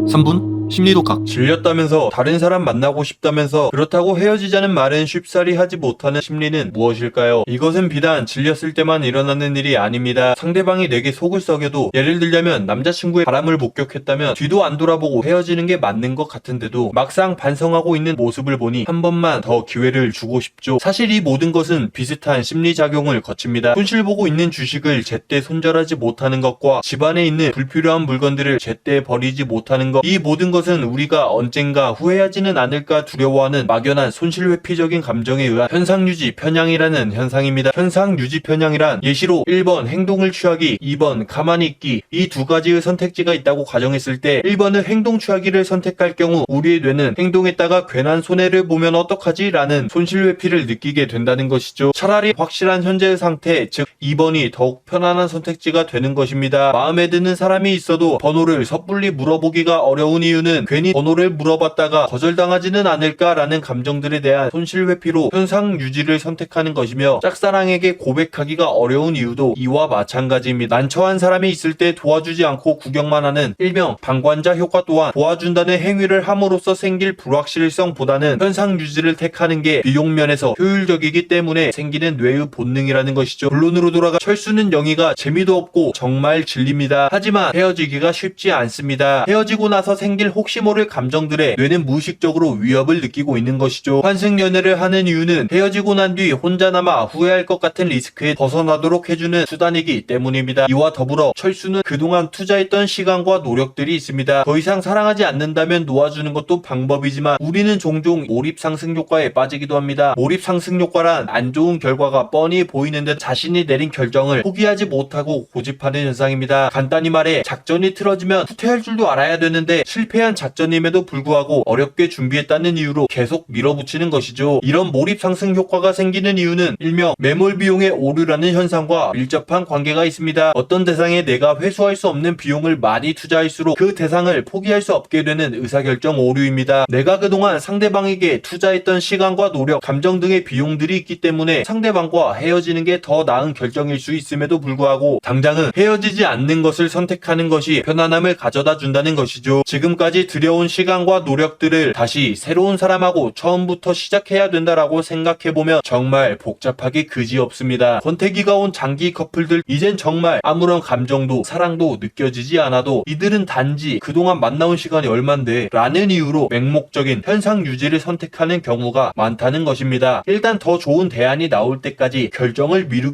3분 심리독학. 질렸다면서 다른 사람 만나고 싶다면서 그렇다고 헤어지자는 말은 쉽사리 하지 못하는 심리는 무엇일까요? 이것은 비단 질렸을 때만 일어나는 일이 아닙니다. 상대방이 내게 속을 썩여도, 예를 들자면 남자친구의 바람을 목격했다면 뒤도 안 돌아보고 헤어지는 게 맞는 것 같은데도 막상 반성하고 있는 모습을 보니 한 번만 더 기회를 주고 싶죠. 사실 이 모든 것은 비슷한 심리작용을 거칩니다. 손실보고 있는 주식을 제때 손절하지 못하는 것과 집안에 있는 불필요한 물건들을 제때 버리지 못하는 것, 이 모든 것은 우리가 언젠가 후회하지는 않을까 두려워하는 막연한 손실회피적인 감정에 의한 현상유지 편향이라는 현상입니다. 현상유지 편향이란 예시로 1번 행동을 취하기, 2번 가만히 있기, 이 두 가지의 선택지가 있다고 가정했을 때 1번은 행동 취하기를 선택할 경우 우리의 뇌는 행동했다가 괜한 손해를 보면 어떡하지? 라는 손실회피를 느끼게 된다는 것이죠. 차라리 확실한 현재의 상태, 즉 2번이 더욱 편안한 선택지가 되는 것입니다. 마음에 드는 사람이 있어도 번호를 섣불리 물어보기가 어려운 이유는 괜히 번호를 물어봤다가 거절당하지는 않을까라는 감정들에 대한 손실회피로 현상유지를 선택하는 것이며, 짝사랑에게 고백하기가 어려운 이유도 이와 마찬가지입니다. 난처한 사람이 있을 때 도와주지 않고 구경만 하는 일명 방관자 효과 또한 도와준다는 행위를 함으로써 생길 불확실성보다는 현상유지를 택하는 게 비용면에서 효율적이기 때문에 생기는 뇌의 본능이라는 것이죠. 본론으로 돌아가 철수는 영희가 재미도 없고 정말 질립니다. 하지만 헤어지기가 쉽지 않습니다. 헤어지고 나서 생길 혹시 모를 감정들에 뇌는 무의식적으로 위협을 느끼고 있는 것이죠. 환승연애를 하는 이유는 헤어지고 난 뒤 혼자 남아 후회할 것 같은 리스크에 벗어나도록 해주는 수단이기 때문입니다. 이와 더불어 철수는 그동안 투자했던 시간과 노력들이 있습니다. 더 이상 사랑하지 않는다면 놓아주는 것도 방법이지만 우리는 종종 몰입상승 효과에 빠지기도 합니다. 몰입상승 효과란 안 좋은 결과가 뻔히 보이는 듯 자신이 내린 결정을 포기하지 못하고 고집하는 현상입니다. 간단히 말해 작전이 틀어지면 후퇴할 줄도 알아야 되는데 실패한 작전임에도 불구하고 어렵게 준비했다는 이유로 계속 밀어붙이는 것이죠. 이런 몰입상승 효과가 생기는 이유는 일명 매몰 비용의 오류라는 현상과 밀접한 관계가 있습니다. 어떤 대상에 내가 회수할 수 없는 비용을 많이 투자할수록 그 대상을 포기할 수 없게 되는 의사결정 오류입니다. 내가 그동안 상대방에게 투자했던 시간과 노력, 감정 등의 비용들이 있기 때문에 상대방과 헤어지는 게 더 나은 결정일 수 있음에도 불구하고 당장은 헤어지지 않는 것을 선택하는 것이 편안함을 가져다 준다는 것이죠. 지금까지 들여온 시간과 노력들을 다시 새로운 사람하고 처음부터 시작해야 된다라고 생각해보면 정말 복잡하기 그지없습니다. 권태기가 온 장기 커플들, 이젠 정말 아무런 감정도 사랑도 느껴지지 않아도 이들은 단지 그동안 만나온 시간이 얼만데 라는 이유로 맹목적인 현상 유지를 선택하는 경우가 많다는 것입니다. 일단 더 좋은 대안이 나올 때까지 결정을 미루게